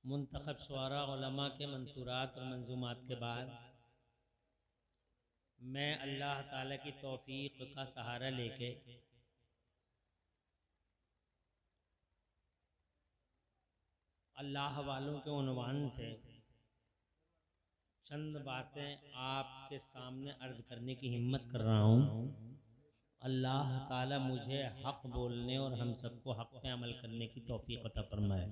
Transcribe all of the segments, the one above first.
मुंतखब शुआरा उलमा के मंसूरात और मंजूमात के बाद मैं अल्लाह ताला की तौफीक का सहारा लेके अल्लाह वालों के उन्वान से चंद बातें आपके सामने अर्ज करने की हिम्मत कर रहा हूँ। अल्लाह ताला मुझे हक़ बोलने और हम सबको हक़ पे अमल करने की तौफीक अता फरमाए।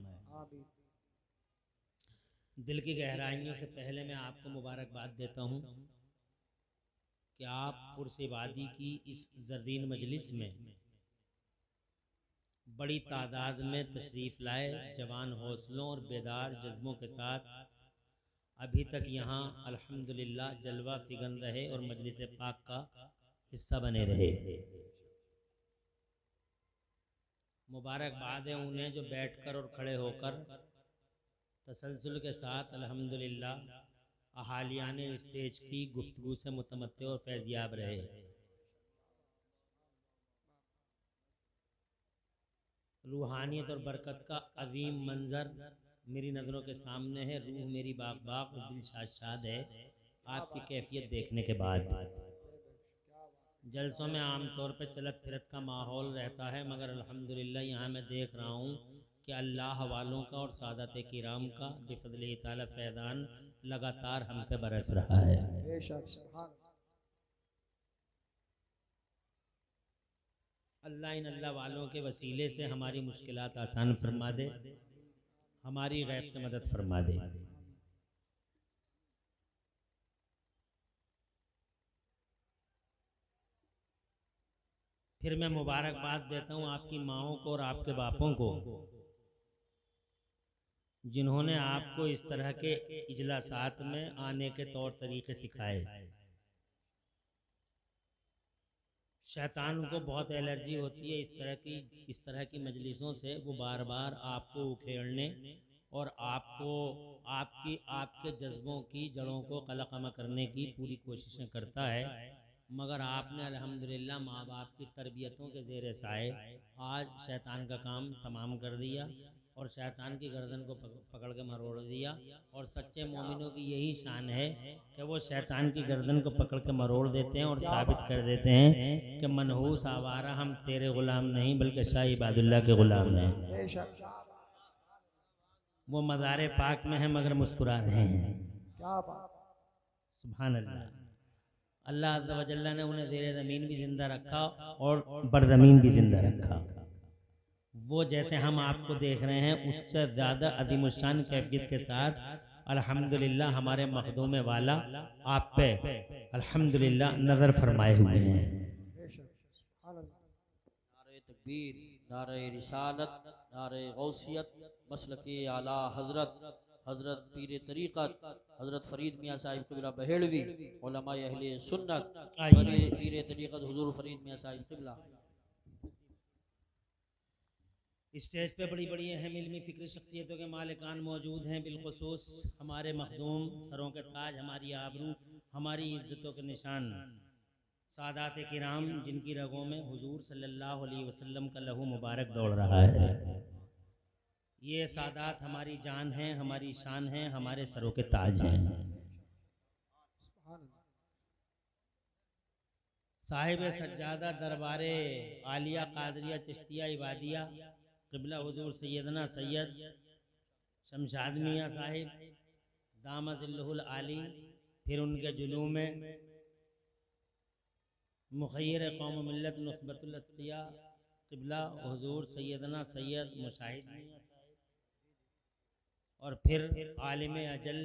दिल की गहराइयों से पहले मैं आपको मुबारकबाद देता हूँ कि आप पुरसिवादी की इस ज़र्रीन मजलिस में बड़ी तादाद में तशरीफ़ लाए, जवान हौसलों और बेदार जज्बों के साथ अभी तक यहाँ अल्हम्दुलिल्लाह जलवा फिगन रहे और मजलिस पाक का हिस्सा बने रहे। मुबारकबाद है उन्हें जो बैठकर और खड़े होकर तसलसल के साथ अल्हम्दुलिल्लाह अहालियाने स्टेज की गुफ्तगू से मुतमत्ते और फैज़याब रहे। रूहानियत और बरकत का अजीम मंजर मेरी नज़रों के सामने है। रूह मेरी बाग बाग और दिल शाद शाद है आपकी कैफियत देखने के बाद। जलसों में आमतौर पर चलत फिरत का माहौल रहता है, मगर अल्हम्दुलिल्लाह यहाँ मैं देख रहा हूँ कि अल्लाह वालों का और सादत किराम का बिफज़्ल ताला फैज़ान लगातार हम पे बरस रहा है। अल्लाह इन अल्लाह वालों के वसीले से हमारी मुश्किलात आसान फरमा दे, हमारी गैब से मदद फरमा दे। फिर मैं मुबारकबाद देता हूँ आपकी माओं को और आपके बापों को, जिन्होंने आपको इस तरह के इजलासात में आने के तौर तरीके सिखाए। शैतान को बहुत एलर्जी होती है इस तरह की मजलिसों से। वो बार बार आपको उखेड़ने और आपको आपके जज्बों की जड़ों को कलकमा करने की पूरी कोशिशें करता है, मगर आपने अल्हम्दुलिल्लाह माँ बाप की तरबियतों के ज़ेर साए आज शैतान का काम तमाम कर दिया और शैतान की गर्दन को पकड़ के मरोड़ दिया। और सच्चे मोमिनों की यही शान है कि वो शैतान की गर्दन को पकड़ के मरोड़ देते हैं और साबित कर देते हैं कि मनहूस आवारा हम तेरे गुलाम नहीं बल्कि शाह इबादुल्लाह के गुलाम हैं। वो मज़ारे पाक में है मगर मुस्कुरा रहे हैं। सुभान अल्लाह। अल्लाह अज़्ज़ा व जल्ला ने उन्हें ज़ेरे ज़मीन भी जिंदा रखा और बरज़मीन भी जिंदा रखा। वो जैसे हम आपको देख रहे हैं उससे ज़्यादा अज़ीमुश्शान कैफियत के साथ अल्हम्दुलिल्लाह हमारे मखदूम वाला आप पे अल्हम्दुलिल्लाह नज़र फरमाए हुए हैं। नारे तकबीर, नारे रिसालत, नारे गौसियत, मसलके आला हजरत हजरत पीर तरीक़त हजरत फरीद मियाँ साहिब क़िबला बहेड़वी उलमाए अहले सुन्नत पीर तरीक़त हुजूर फरीद मियाँ साहिब क़िबला। स्टेज पे बड़ी बड़ी अहम इल्मी फ़िक्री शख्सियतों के मालिकान मौजूद हैं, बिलखुसूस हमारे मखदूम सरों के ताज, हमारी आबरू, हमारी इज़्ज़तों के निशान सादात किराम, जिनकी रगों में हुजूर सल्लल्लाहु अलैहि वसल्लम का लहू मुबारक दौड़ रहा है। ये सादात हमारी जान हैं, हमारी शान हैं, हमारे सरों के ताज हैं। साहिब सज्जादा दरबारे आलिया कादरिया चिश्तिया इबादिया क़िबला हुजूर सैयदना सैयद शमशाद मियाँ साहिब दामज़िल्लुहुल आली, फिर उनके जुलूम में मुखय्यर कौम मिल्लत नुख़बतुल अत्क़िया क़िबला हुजूर सैयदना सैयद मुशाहिद मियाँ साहिब, और फिर आलिम अजल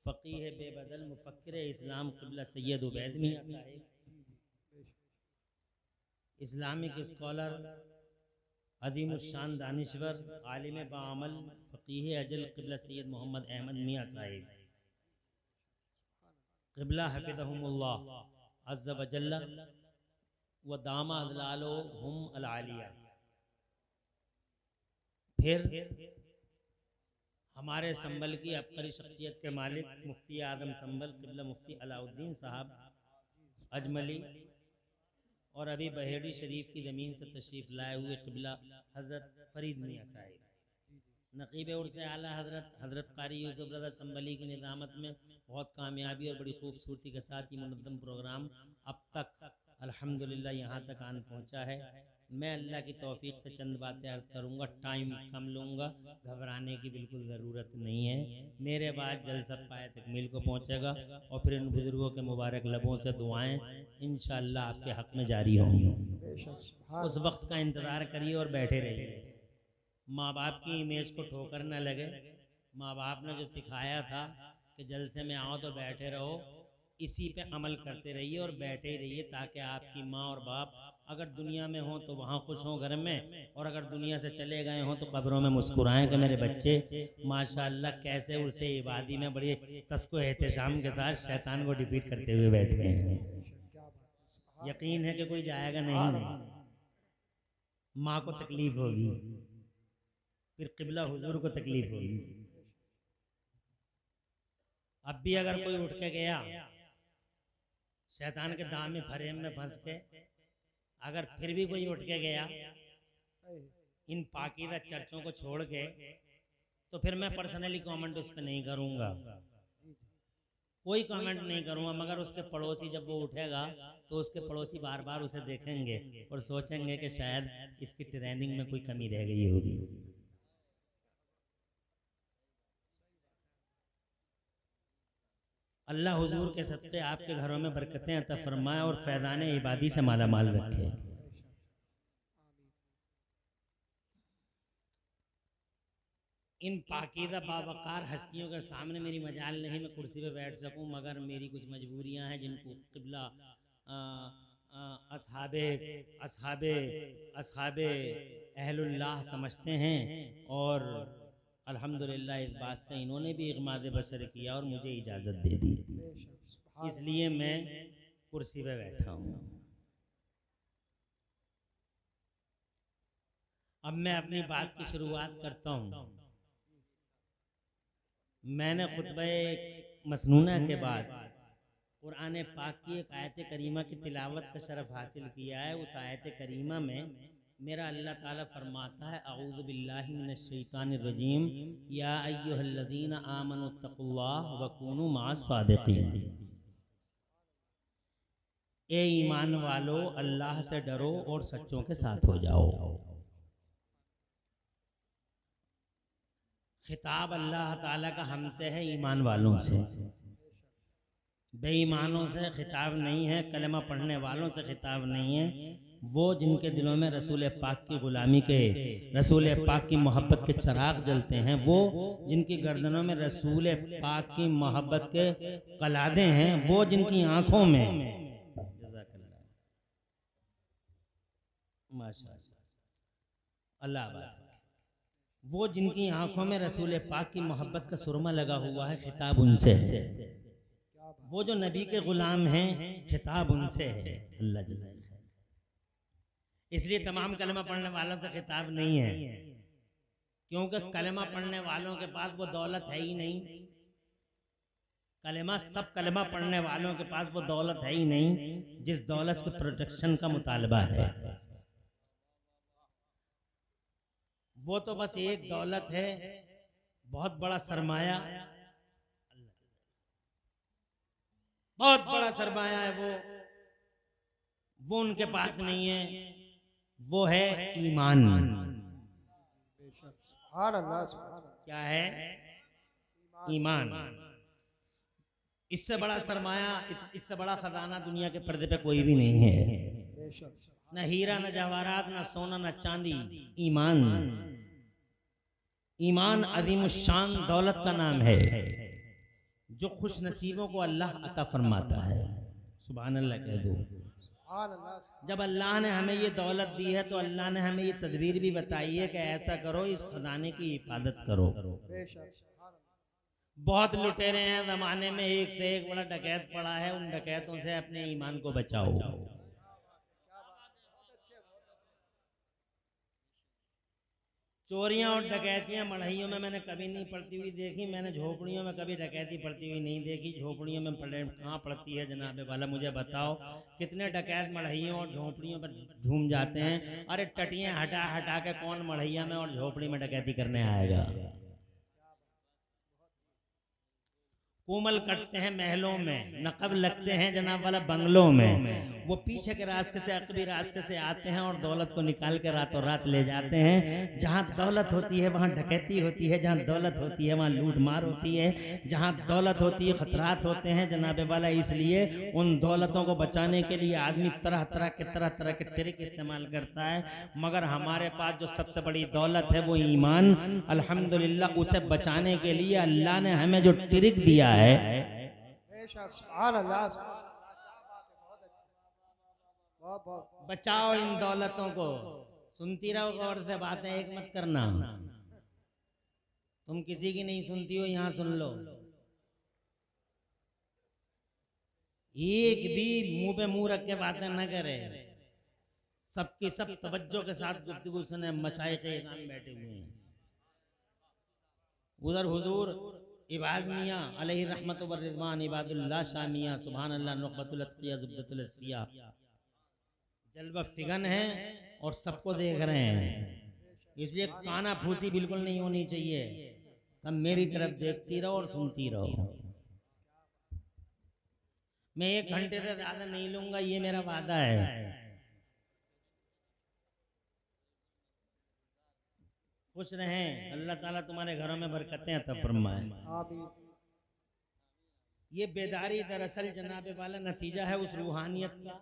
फ़क़ीह बेबदल मुफ़क्किर इस्लाम क़िबला सैयद उबैद मियाँ साहिब, इस्लामिक स्कॉलर अज़ीमुश्शान दानिश्वर आलिम बाअमल फ़क़ीह अजल क़िबला सैयद मोहम्मद अहमद मियाँ साहिब क़िबला हफ़िज़हुमुल्लाह अज़्ज़ा व जल्ला व दामा अज़लालुहुम अल आलिया। फिर हमारे संबल की अबकरी शख्सियत के मालिक मुफ्ती आदम संबल क़िबला मुफ्ती अलाउद्दीन साहब अजमली, और अभी बहेड़ी शरीफ की ज़मीन से तशरीफ़ लाए हुए क़िबला हज़रत फरीद मियाँ साहिब। नकीब उर्स आला हज़रत कारी यूसुफ रज़ा संभली की निज़ामत में बहुत कामयाबी और बड़ी खूबसूरती के साथ ये मुनज़्ज़म प्रोग्राम अब तक अल्हम्दुलिल्लाह यहाँ तक आन पहुँचा है। मैं अल्लाह की तौफीक से चंद बातें अर्ज़ करूँगा, टाइम कम लूँगा, घबराने की बिल्कुल ज़रूरत नहीं है। मेरे बाद जलसा पाए तकमील को पहुँचेगा और फिर इन बुज़ुर्गों के मुबारक लबों से दुआएँ इंशाअल्लाह आपके हक़ में जारी होंगी। उस वक्त का इंतज़ार करिए और बैठे रहिए। माँ बाप की इमेज को ठोकर न लगे। माँ बाप ने जो सिखाया था कि जलसे में आओ तो बैठे रहो, इसी पे अमल करते रहिए और बैठे ही रहिए, ताकि आपकी माँ और बाप अगर दुनिया में हों तो वहाँ खुश हों घर में, और अगर दुनिया से चले गए हों तो कब्रों में मुस्कुराएं कि मेरे बच्चे माशाअल्लाह कैसे उसे इबादी में बड़ी तस्को एहतशाम के साथ शैतान को डिफीट करते हुए बैठे हैं। यकीन है कि कोई जाएगा नहीं, माँ को तकलीफ होगी, फिर किबला हुजूर को तकलीफ होगी। अब भी अगर कोई उठ के गया शैतान के दाम में फरेब में फंस के, अगर फिर भी कोई उठ के गया इन पाकीज़ा चर्चों को छोड़ के, तो फिर मैं पर्सनली कमेंट उस पर नहीं करूँगा, कोई कमेंट नहीं करूँगा। मगर उसके पड़ोसी जब वो उठेगा तो उसके पड़ोसी बार बार उसे देखेंगे और सोचेंगे कि शायद इसकी ट्रेनिंग में कोई कमी रह गई होगी। अल्लाह हुजूर के सदक़े आपके घरों में बरकतें अता फरमाए और फैज़ान इबादी से माला माल रखे। इन पाकीज़ा बावकार हस्तियों के सामने मेरी मजाल नहीं मैं कुर्सी पे बैठ सकूं, मगर मेरी कुछ मजबूरियां हैं जिनको किबला असहाबे असहाबे असहाबे अहलुल्लाह समझते हैं, और अल्हम्दुलिल्लाह इस बात से इन्होंने भी इग़माद बसर किया और मुझे इजाज़त दे दी, इसलिए मैं कुर्सी पे बैठा हूँ। अब मैं अपनी बात की शुरुआत करता हूँ। मैंने खुतबे मसनूना के बाद कुरान पाक की एक आयत करीमा की तिलावत का शरफ हासिल किया है। उस आयत करीमा में मेरा अल्लाह ताला फरमाता है, अऊज़ु बिल्लाहि मिनश शैतानिर रजीम, या अय्युहल्लज़ीना आमनुत्तक़ुल्लाह वकूनू मअस सादिक़ीन। ए ईमान वालो, अल्लाह से डरो और सच्चों के साथ हो जाओ। खिताब अल्लाह ताला का हमसे है, ईमान वालों से, बेईमानों से खिताब नहीं है, कलमा पढ़ने वालों से खिताब नहीं है। वो जिनके दिलों में रसूल पाक की गुलामी के, रसूल पाक की मोहब्बत के चिराग जलते हैं, वो जिनकी गर्दनों में रसूल पाक की मोहब्बत के कलादे हैं, वो जिनकी आंखों में माशाअल्लाह अल्लाह, वो जिनकी आंखों में रसूल पाक की मोहब्बत का सुरमा लगा हुआ है, खिताब उनसे है। वो जो नबी के गुलाम हैं, खिताब उनसे है। अल्लाह जज़ाक। इसलिए तमाम कलमा पढ़ने वालों से खिताब नहीं है, क्योंकि कलमा पढ़ने वालों के पास वो दौलत है ही नहीं। सब कलमा पढ़ने वालों के पास वो दौलत है ही नहीं जिस दौलत के प्रोटेक्शन का मुतालबा है। वो तो बस एक दौलत है, बहुत बड़ा सरमाया, बहुत बड़ा सरमाया है वो उनके पास नहीं है, वो है ईमान। क्या है? ईमान। इससे बड़ा सरमाया, इससे बड़ा खजाना दुनिया के पर्दे पे कोई भी नहीं है। न हीरा, न जवाहरात, न सोना, न चांदी, ईमान। ईमान अजीमुशान दौलत का नाम है, जो खुश नसीबों को अल्लाह अता फरमाता है। सुभान अल्लाह कह दो। जब अल्लाह ने हमें ये दौलत दी है तो अल्लाह ने हमें ये तदबीर भी बताई है कि ऐसा करो, इस खजाने की हिफाजत करो। बहुत लुटेरे हैं जमाने में, एक से एक बड़ा डकैत पड़ा है, उन डकैतों से अपने ईमान को बचाओ। चोरियां और डकैतियां मढ़इयों में मैंने कभी नहीं पड़ती हुई देखी। मैंने झोपड़ियों में कभी डकैती पड़ती हुई नहीं देखी। झोपड़ियों में कहाँ पड़ती है जनाब वाला, मुझे बताओ। कितने डकैत मढ़इयों और झोपड़ियों पर झूम जाते हैं। अरे टटियां हटा हटा के कौन मढ़इया में और झोपड़ी में डकैती करने आएगा। कोमल कटते हैं महलों में, नकब लगते हैं जनाब वाला बंगलों में। वो पीछे के रास्ते से, अकबी रास्ते से आते हैं और दौलत को निकाल के रातों रात ले जाते हैं। जहाँ दौलत होती है वहाँ डकैती होती है, जहाँ दौलत होती है वहाँ लूट मार होती है, जहाँ दौलत होती है खतरात होते हैं जनाब वाला। इसलिए उन दौलतों को बचाने के लिए आदमी तरह तरह के ट्रिक इस्तेमाल करता है। मगर हमारे पास जो सबसे बड़ी दौलत है वो ईमान, अल्हम्दुलिल्लाह, उसे बचाने के लिए अल्लाह ने हमें जो ट्रिक दिया है। बचाओ इन दौलतों को। सुनती रहो गौर से बातें, एक मत करना। तुम किसी की नहीं सुनती हो, यहां सुन लो। एक भी मुंह पे मुंह रख के बातें न करे। सबकी सब तवज्जो के साथ गुफ्तगू सुने। मशाइख इज़ाम बैठे हुए हैं उधर। हुजूर इबाद मियाँ अलैहि रहमत व रिज़वान, इबादुल्लाह शाह मियाँ सुभान अल्लाह, नुक़बतुल अत्क़िया ज़ुब्दतुल अस्फ़िया, जलवा फिगन है और सबको देख रहे हैं। इसलिए काना फूसी बिल्कुल नहीं होनी चाहिए। सब मेरी तरफ देखती रहो और सुनती रहो। मैं 1 घंटे से ज्यादा नहीं लूंगा, ये मेरा वादा है। खुश रहें, अल्लाह ताला तुम्हारे घरों में बरकतें अता फरमाए। ये बेदारी दरअसल जनाब वाला नतीजा है उस रूहानियत का।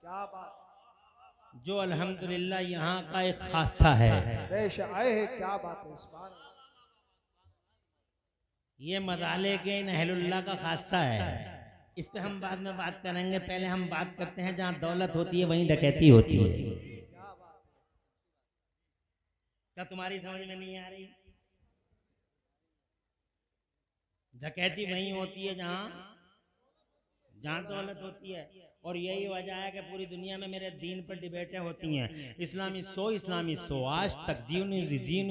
क्या बात, जो अल्हम्दुलिल्लाह यहाँ का एक खासा है। क्या बात है। ये मदाले के इन अहलुल्लाह का खासा है। इस पे हम बाद में बात करेंगे। पहले हम बात करते हैं जहाँ दौलत होती है वहीं डकैती होती है। क्या तुम्हारी समझ में नहीं आ रही? डकैती वहीं होती है जहाँ दौलत होती है। और यही वजह है कि पूरी दुनिया में मेरे दीन पर डिबेटें होती हैं। इस्लामी show, Aaj Tak, Zee News, T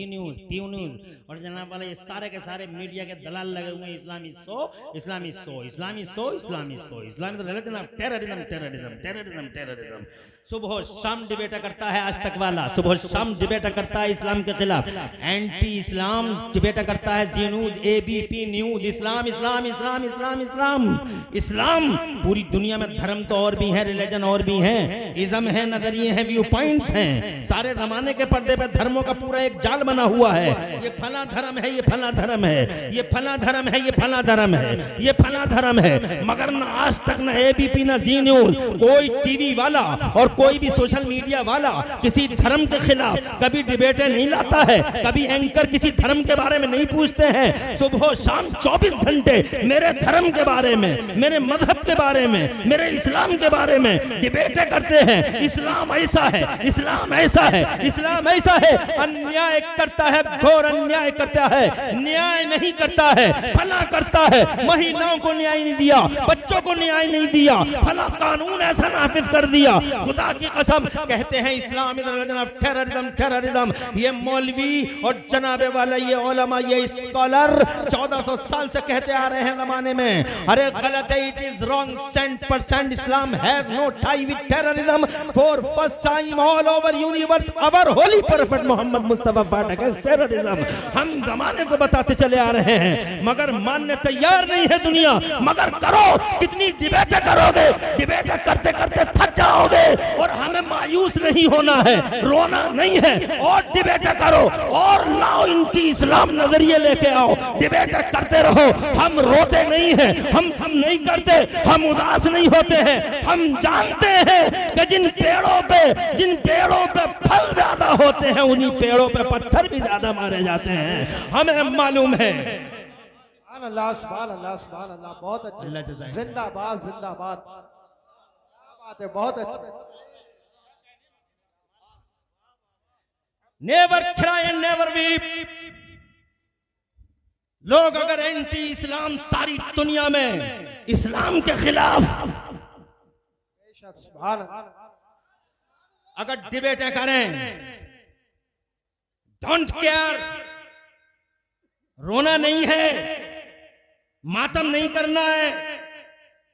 News, P News और जनाब वाला ये सारे के सारे मीडिया के दलाल लगे हुए हैं। इस्लामी show, Islamic religion of terrorism. सुबह शाम डिबेट करता है आज तक वाला, सुबह शाम डिबेट करता है इस्लाम के खिलाफ, एंटी इस्लाम डिबेट करता है। जी न्यूज़, ABP न्यूज़, इस्लाम। पूरी दुनिया में धर्म तो और भी है, रिलीजन और भी है, इज़म है, नजरिए हैं, व्यू पॉइंट्स हैं। सारे जमाने के पर्दे पे धर्मों का पूरा एक जाल बना हुआ है। ये फला धर्म है, ये फला धर्म है, ये फला धर्म है, ये फला धर्म है, ये फला धर्म है। मगर न आज तक न ABP न जी न्यूज़, कोई टीवी वाला और कोई भी सोशल मीडिया वाला किसी धर्म के खिलाफ कभी डिबेटें नहीं लाता है। कभी एंकर किसी धर्म के बारे में नहीं पूछते हैं। सुबह शाम 24 घंटे मेरे धर्म के बारे में, मेरे मजहब के बारे में, मेरे इस्लाम के बारे में डिबेटें करते हैं। इस्लाम ऐसा है, इस्लाम ऐसा है, इस्लाम ऐसा है। अन्याय करता है, घोर अन्याय करता है, न्याय नहीं करता है, फला करता है। महिलाओं को न्याय नहीं दिया, बच्चों को न्याय नहीं दिया, फला कानून ऐसा नाफिज कर दिया। खुदा की कसम, कहते हैं इस्लाम टेररिज्म। ये मौलवी और जनाबे वाला ये उलमा, ये स्कॉलर 1400 साल से कहते आ रहे हैं जमाने में। अरे गलत है, it is wrong 100%। Islam has no tie with terrorism. For first time all over universe, our holy prophet Muhammad Mustafa fought against terrorism. हम जमाने को बताते चले आ रहे हैं मगर मानने तैयार नहीं है दुनिया। मगर करो, कितनी डिबेटें करोगे? डिबेटें करते करते थक जाओगे। और हमें मायूस नहीं होना है, रोना नहीं है। और डिबेटें करो और लाओ, इनकी इस्लाम नजरिए लेके आओ, डिबेटें करते रहो। हम रोते नहीं हैं, हम नहीं करते, हम उदास नहीं होते हैं। हम जानते हैं कि जिन पेड़ों पे फल ज्यादा होते हैं उन्हीं पेड़ों पे पत्थर भी ज्यादा मारे जाते हैं। हमें मालूम है। अल्लाह सुभान अल्लाह सुभान अल्लाह। बहुत अच्छा, जिंदाबाद जिंदाबाद। क्या बात है, बहुत अच्छा। Never cry and never weep. लोग अगर एंटी इस्लाम सारी दुनिया में इस्लाम के खिलाफ अगर डिबेटें करें डोंट केयर, रोना नहीं है, मातम नहीं करना है,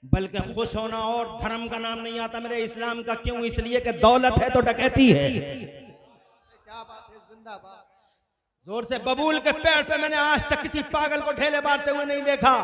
बल्कि खुश होना। और धर्म का नाम नहीं आता मेरे इस्लाम का। क्यों? इसलिए कि दौलत है तो डकैती है। क्या बात है, जिंदाबाद। जोर से। बबूल के पेड़ पे मैंने आज तक किसी पागल को ढेले मारते हुए नहीं देखा।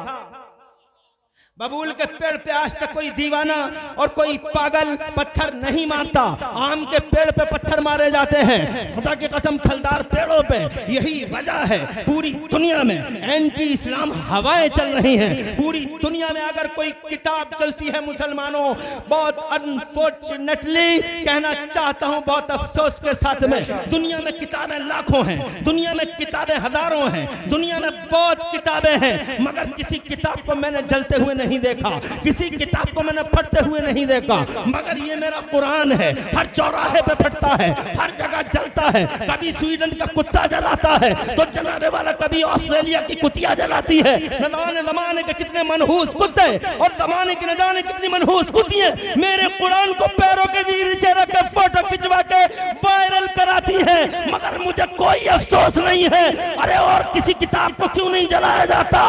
बबूल के पेड़ पे आज तक कोई दीवाना और कोई पागल पत्थर नहीं मारता। आम के पेड़ पे पत्थर मारे जाते हैं, खुदा की कसम फलदार पेड़ों पे। यही वजह है पूरी दुनिया में एंटी इस्लाम हवाएं चल रही हैं। पूरी दुनिया में अगर कोई किताब चलती है मुसलमानों, बहुत अनफॉर्चुनेटली कहना चाहता हूं, बहुत अफसोस के साथ में, दुनिया में किताबें लाखों हैं, दुनिया में किताबें हजारों हैं, दुनिया में बहुत किताबें हैं, मगर किसी किताब को मैंने जलते हुए नहीं देखा, किसी किताब को मैंने पढ़ते हुए नहीं देखा। मगर ये मेरा कुरान है, हर चौराहे पे फटता है, हर जगह जलता है। कभी स्वीडन का कुत्ता जलाता है तो जलाने वाला कभी ऑस्ट्रेलिया की कुतिया जलाती है। न जाने जमाने के कितने मनहूस कुत्ते और जमाने की न जाने कितनी मनहूस कुतियां मेरे कुरान को पैरों के नीचे रख के फोटो खिंचवा के वायरल कराती है, मगर मुझे कोई अफसोस नहीं है। अरे और किसी किताब को क्यों नहीं जलाया जाता?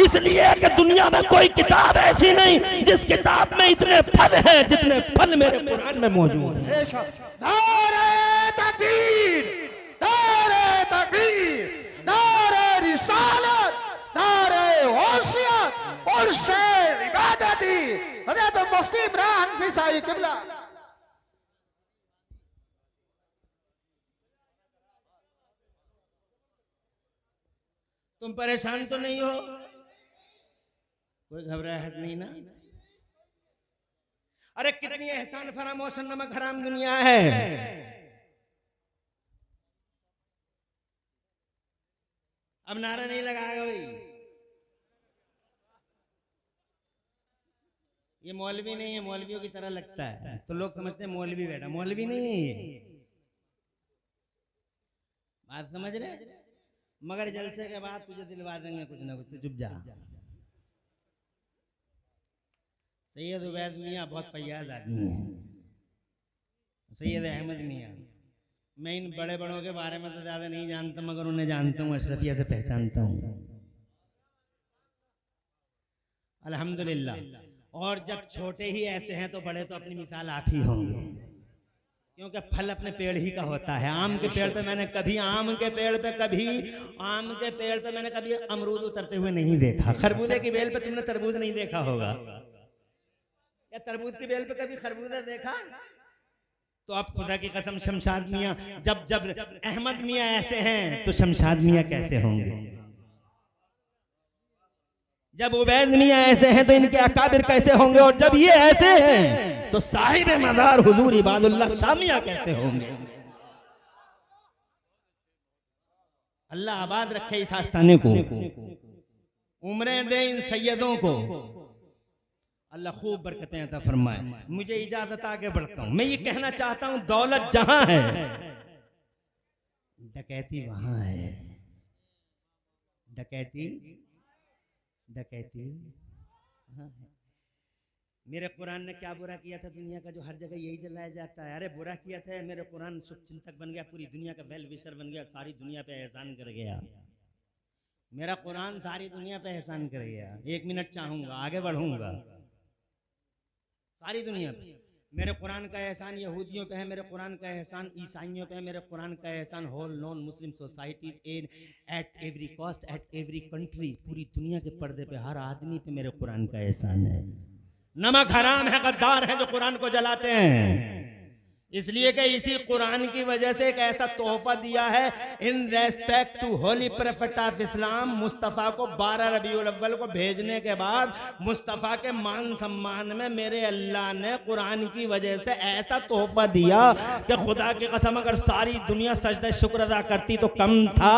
इसलिए कि दुनिया में कोई किताब ऐसी नहीं जिस किताब में इतने फल हैं जितने फल मेरे कुरान में मौजूद हैं। नारे तकबीर, नारे तकबीर, नारे रिसालत, नारे गौसियत और शेर इबादती हज़रत मुफ्ती इमरान हनफी साहिब किबला। तुम परेशान तो नहीं हो? कोई घबराहट नहीं ना? अरे कितनी एहसान फरामोश नमक हराम दुनिया है। अब नारा नहीं लगाएगा भाई। ये मौलवी नहीं है, मौलवियों की तरह लगता है तो लोग समझते हैं मौलवी बैठा, मौलवी नहीं है ये। बात समझ रहे? मगर जलसे के बाद तुझे दिलवा देंगे कुछ ना कुछ, तो चुप जा। सैयद उबैद मियाँ बहुत फैयाज आदमी है, सैयद अहमद मियाँ। मैं इन बड़े बड़ों के बारे में तो ज़्यादा नहीं जानता, मगर उन्हें जानता हूँ, अशरफिया से पहचानता हूँ अल्हम्दुलिल्लाह। और जब छोटे ही ऐसे हैं तो बड़े तो अपनी मिसाल आप ही होंगे, क्योंकि फल अपने पेड़ ही का होता है। आम के पेड़ पे मैंने कभी आम के पेड़ पे मैंने कभी अमरूद उतरते हुए नहीं देखा। खरबूजे की बेल पे तुमने तरबूज नहीं देखा होगा, या तरबूज की बेल पे कभी खरबूजा देखा? तो अब खुदा की कसम शमशाद मियाँ, जब अहमद मियाँ ऐसे हैं तो शमशाद मियाँ कैसे होंगे? जब उबैद मियाँ ऐसे हैं तो इनके अकाबिर कैसे होंगे? और जब ये ऐसे हैं तो साहिब मदार हुजूर इबादुल्लाह शाह मियाँ कैसे होंगे? अल्लाह आबाद रखे इस आस्थाने को, उम्रें दे इन सैयदों को, अल्लाह खूब बरकतें अता फरमाए। मुझे इजाजत, आगे बढ़ता हूं। मैं ये कहना चाहता हूं, दौलत जहां है डकैती वहां है। डकैती हाँ है। मेरे कुरान ने क्या बुरा किया था दुनिया का जो हर जगह यही जलाया जाता है? अरे बुरा किया था, मेरे कुरान शुभ चिंतक बन गया, पूरी दुनिया का वेल विशर बन गया, सारी दुनिया पे एहसान कर गया। मेरा कुरान सारी दुनिया पे एहसान कर गया। 1 मिनट चाहूंगा, आगे बढ़ूंगा। सारी दुनिया पे मेरे कुरान का एहसान यहूदियों पे है, मेरे कुरान का एहसान ईसाइयों पे है, मेरे कुरान का एहसान whole non Muslim societies at every cost, at every country, पूरी दुनिया के पर्दे पे हर आदमी पे मेरे कुरान का एहसान है। नमक हराम है, गद्दार है जो कुरान को जलाते हैं, इसलिए कि इसी कुरान की वजह से एक ऐसा तोहफा दिया है in respect to holy prophet of Islam. Mustafa को 12 रबीउल अव्वल को भेजने के बाद मुस्तफ़ा के मान सम्मान में मेरे अल्लाह ने कुरान की वजह से ऐसा तोहफा दिया कि खुदा की कसम अगर सारी दुनिया सजदे शुक्र अदा करती तो कम था।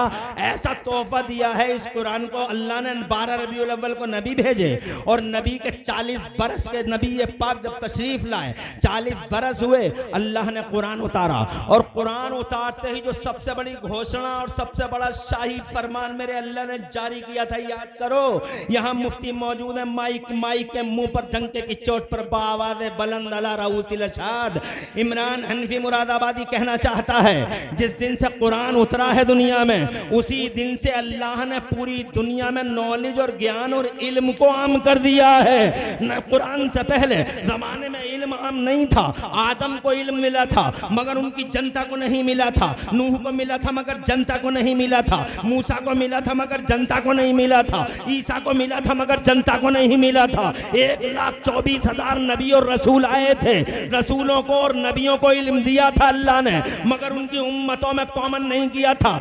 ऐसा तोहफा दिया है इस कुरान को अल्लाह ने। 12 रबीउल अव्वल को नबी भेजे और नबी के 40 बरस के नबी पाक जब तशरीफ लाए, 40 बरस हुए, अल्लाह अल्लाह ने कुरान उतारा, और कुरान उतारते ही जो सबसे बड़ी घोषणा और सबसे बड़ा शाही फरमान मेरे अल्लाह ने जारी किया था, याद करो। यहाँ मुफ्ती मौजूद है, माइक माइक के मुंह पर डंके की चोट पर बाआवाज़ बुलंद अला रऊसिल अशहाद इमरान हनफी मुरादाबादी कहना चाहता है, जिस दिन से कुरान उतरा है दुनिया में, उसी दिन से अल्लाह ने पूरी दुनिया में नॉलेज और ज्ञान और इल्म को आम कर दिया है। न कुरान से पहले जमाने में इल्म आम नहीं था। आदम को इल्म मिला था मगर उनकी जनता को नहीं मिला था, नूह को मिला था मगर जनता को नहीं मिला था, मूसा को मिला था मगर जनता को नहीं मिला था, ईसा को मिला था मगर जनता को नहीं मिला था। 1,24,000 नबी और रसूल आए थे, रसूलों को और नबियों को इल्म दिया था अल्लाह ने, मगर उनकी उम्मतों में कॉमन नहीं किया था।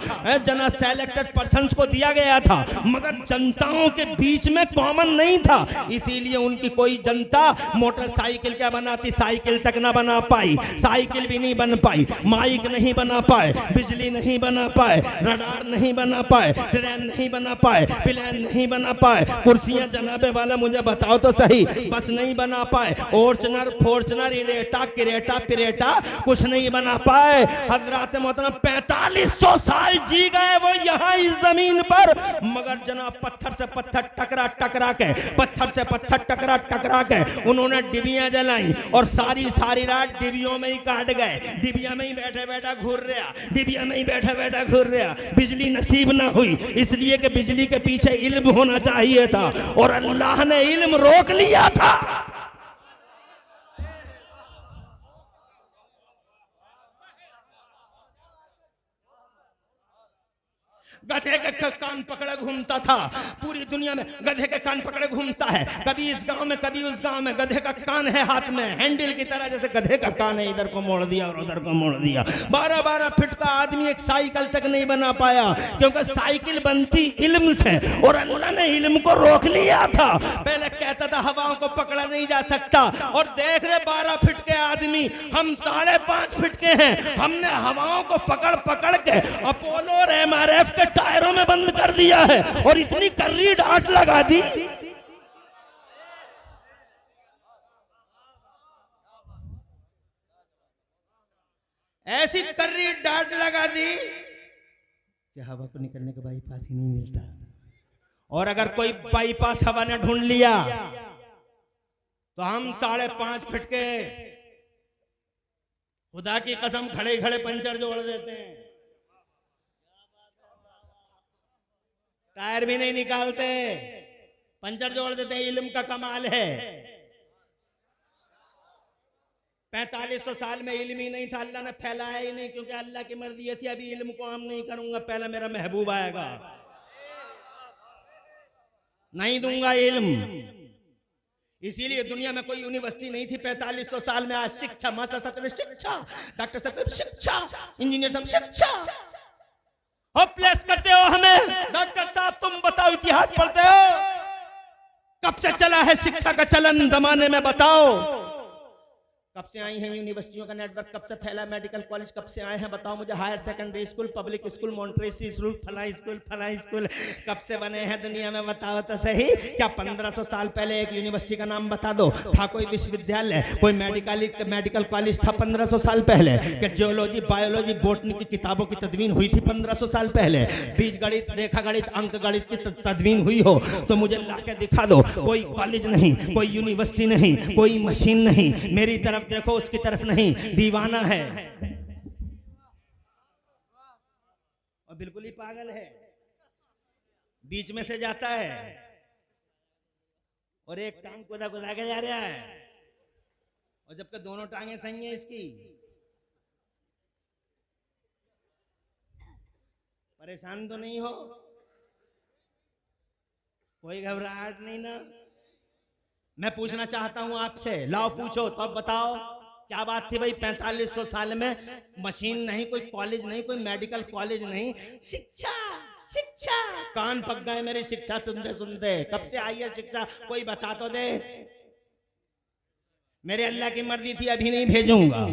जना सेलेक्टेड पर्संस को दिया गया था मगर जनताओं के बीच में कॉमन नहीं था। इसीलिए उनकी कोई जनता मोटरसाइकिल क्या बनाती, साइकिल तक ना बना पाई, साइकिल भी नहीं बन पाई, माइक नहीं बना पाए, बिजली नहीं बना पाए, रडार नहीं बना पाए, ट्रेन नहीं बना पाए, प्लेन नहीं बना पाए, कुर्सियां जनाबे वाला मुझे बताओ तो सही, बस नहीं बना पाए, फॉर्चुनर फॉर्चुनर इरेटा किरेटा पिरेटा कुछ नहीं बना पाए। हजरत मोहतरम 4500 साल जी गए वो यहाँ इस जमीन पर, मगर जनाब पत्थर से पत्थर टकरा टकरा के, पत्थर से पत्थर टकरा टकरा के उन्होंने डिबियां जलाई और सारी रात डिबियों में ही काट गए, डिबिया में ही बैठे बैठा घूर रहा, डिबिया में ही बैठे बैठा घूर रहा। बिजली नसीब ना हुई इसलिए कि बिजली के पीछे इल्म होना चाहिए था और अल्लाह ने इल्म रोक लिया था। गधे के कान पकड़े घूमता था पूरी दुनिया में, गधे के कान पकड़े घूमता है, कभी इस गांव में कभी उस गांव में, गधे का कान है हाथ में हैंडल की तरह, जैसे गधे का कान है, इधर को मोड़ दिया और उधर को मोड़ दिया। 12-12 फीट का आदमी एक साइकिल तक नहीं बना पाया, क्योंकि साइकिल बनती इल्म से और अल्लाह ने इल्म को रोक लिया था। पहले कहता था हवाओं को पकड़ा नहीं जा सकता, और देख रहे 12 फीट के आदमी, हम 5.5 फीट के हैं, हमने हवाओं को पकड़ पकड़ के अपोलो और MRF के टायरों में बंद कर दिया है और इतनी कर्री डांट लगा दी। ऐसी कर्री डांट लगा दी कि हवा को निकलने का बाईपास ही नहीं मिलता, और अगर कोई बाईपास हवा ने ढूंढ लिया तो हम 5.5 फीट के खुदा की कसम खड़े खड़े पंचर जोड़ देते हैं, टायर भी नहीं निकालते, पंचर जोड़ देते हैं। इल्म का कमाल है। 4500 साल में इल्म ही नहीं था, अल्लाह ने फैलाया ही नहीं, क्योंकि अल्लाह की मर्जी ऐसी, अभी इल्म को आम नहीं करूंगा, पहला मेरा महबूब आएगा, नहीं दूंगा इल्म। इसीलिए दुनिया में कोई यूनिवर्सिटी नहीं थी 4500 साल में। आज शिक्षा, मास्टर साहब शिक्षा, डॉक्टर साहब शिक्षा, इंजीनियर साहब शिक्षा, होपलेस करते हो हमें। डॉक्टर साहब तुम बताओ, इतिहास पढ़ते हो, कब से चला है शिक्षा का चलन जमाने में, बताओ कब से आई है यूनिवर्सिटियों का नेटवर्क, कब से फैला मेडिकल कॉलेज, कब से आए हैं बताओ मुझे। Higher secondary school, public school, Montessori school, फला स्कूल कब से बने हैं दुनिया में, बताओ तो सही। क्या 1500 साल पहले एक यूनिवर्सिटी का नाम बता दो, था कोई विश्वविद्यालय, कोई मेडिकल कॉलेज था 1500 साल पहले? क्या जियोलॉजी, बायोलॉजी, बॉटनी की किताबों की तदवीन हुई थी 1500 साल पहले? बीज गणित, रेखा गणित, अंक गणित की तदवीन हुई हो तो मुझे ला के दिखा दो। कोई कॉलेज नहीं, कोई यूनिवर्सिटी नहीं, कोई मशीन नहीं, मेरी तरफ देखो उसकी तरफ नहीं, दीवाना है और बिल्कुल ही पागल है, बीच में से जाता है और एक टांग कुदा कुदा के जा रहा है, और जबकि दोनों टांगे सही हैं इसकी। परेशान तो नहीं हो, कोई घबराहट नहीं ना? मैं पूछना चाहता हूं आपसे, लाओ पूछो तो अब बताओ क्या बात थी भाई 4500 साल में मशीन नहीं, कोई कॉलेज नहीं, कोई मेडिकल कॉलेज नहीं, शिक्षा शिक्षा। कान पक गए मेरी शिक्षा सुनते सुनते। कब से आई है शिक्षा, कोई बता तो दे। मेरे अल्लाह की मर्जी थी, अभी नहीं भेजूंगा,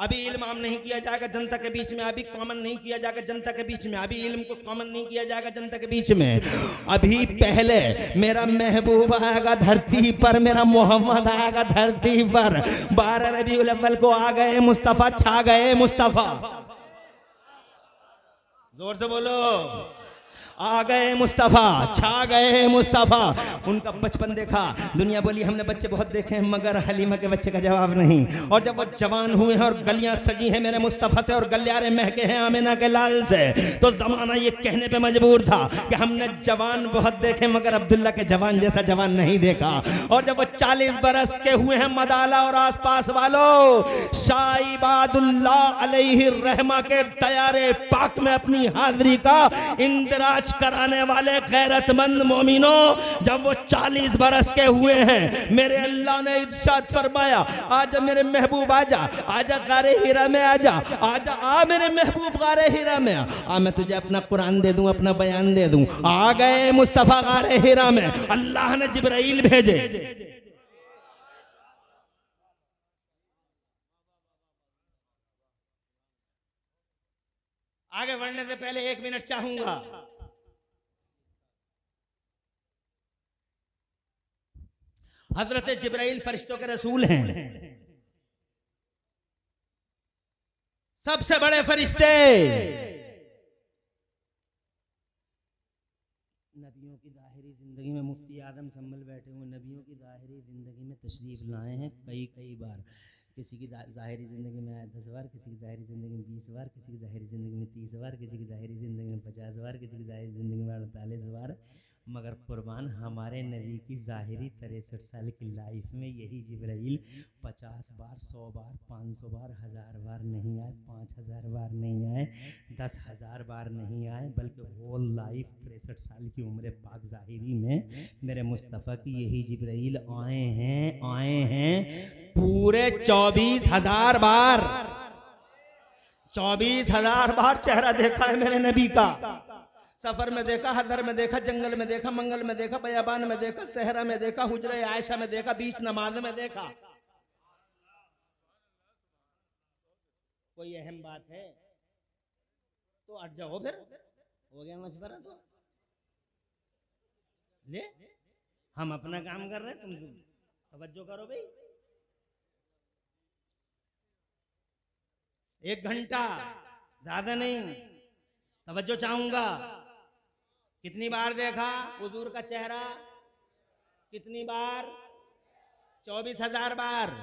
अभी इल्म आम नहीं किया जाएगा जनता के बीच में, अभी कॉमन नहीं किया जाएगा जनता के बीच में, अभी इल्म को कॉमन नहीं किया जाएगा जनता के बीच में। अभी पहले मेरा महबूब आएगा धरती पर, मेरा मोहम्मद आएगा धरती पर। 12 रबीउल अव्वल को आ गए मुस्तफा, छा गए मुस्तफा। जोर से बोलो, आ गए मुस्तफा, छा गए मुस्तफा। उनका बचपन देखा, दुनिया बोली हमने बच्चे बहुत देखे हैं मगर हलीमा के बच्चे का जवाब नहीं। और जब वो जवान हुए हैं और गलियां सजी हैं मेरे मुस्तफा से और गलियारे महके हैं आमिना के लाल से, तो जमाना ये कहने पे मजबूर था कि हमने जवान बहुत देखे मगर अब्दुल्ला के जवान जैसा जवान नहीं देखा। और जब वो 40 बरस के हुए हैं मदाला और आसपास वालों, शाह इबादुल्लाह अलैहि रहमा के तैयारे पाक में अपनी हाजिरी का इंदराज कराने वाले गैरतमंद मोमिनों, जब वो 40 बरस के हुए हैं, मेरे अल्लाह ने इरशाद फरमाया, आजा मेरे महबूब आजा, आजा गारे हीरा में आजा, आजा आ मेरे महबूब गारे हीरा में आ, मैं तुझे अपना कुरान दे दूं, अपना बयान दे दूं। आ गए मुस्तफा गारे हीरा में, अल्लाह ने जिब्राइल भेजे। आगे बढ़ने से पहले 1 मिनट चाहूंगा। हजरत जिब्राइल फरिश्तों के रसूल हैं, सबसे बड़े फरिश्ते। नबियों की ज़ाहिरी जिंदगी में मुफ्ती आदम संभल बैठे हुए, नबियों की ज़ाहिरी जिंदगी में तशरीफ लाए हैं कई बार। किसी की ज़ाहिरी ज़िंदगी में आए 10 बार, किसी की ज़ाहिरी ज़िंदगी में 20 बार, किसी की ज़ाहिरी ज़िंदगी में 30 बार, किसी की ज़ाहिरी ज़िंदगी में 50 बार, किसी की ज़ाहिरी ज़िंदगी में 48 बार। मगर कुर्बान हमारे नबी की ज़ाहिरी 63 साल की लाइफ में यही जिब्राइल 50 बार, 100 बार, 500 बार, 1000 बार नहीं आए, 5000 बार नहीं आए, 10,000 बार नहीं आए, बल्कि होल लाइफ 63 साल की उम्र पाक ज़ाहिरी में मेरे मुस्तफ़ा की यही जिब्राइल आए हैं पूरे 24,000 बार। 24,000 बार चेहरा देखा है मेरे नबी का। सफर में देखा, हदर में देखा, जंगल में देखा, मंगल में देखा, बयाबान में देखा, सहरा में देखा, हुजरे आयशा में देखा, बीच नमाज में देखा। कोई अहम बात है तो अट जाओ, फिर हो गया मशवरा तो ले, हम अपना काम कर रहे हैं, तुम तवज्जो करो भाई। 1 घंटा ज्यादा नहीं, तवज्जो चाहूंगा। कितनी बार देखा हुजूर का चेहरा? कितनी बार? 24,000 बार।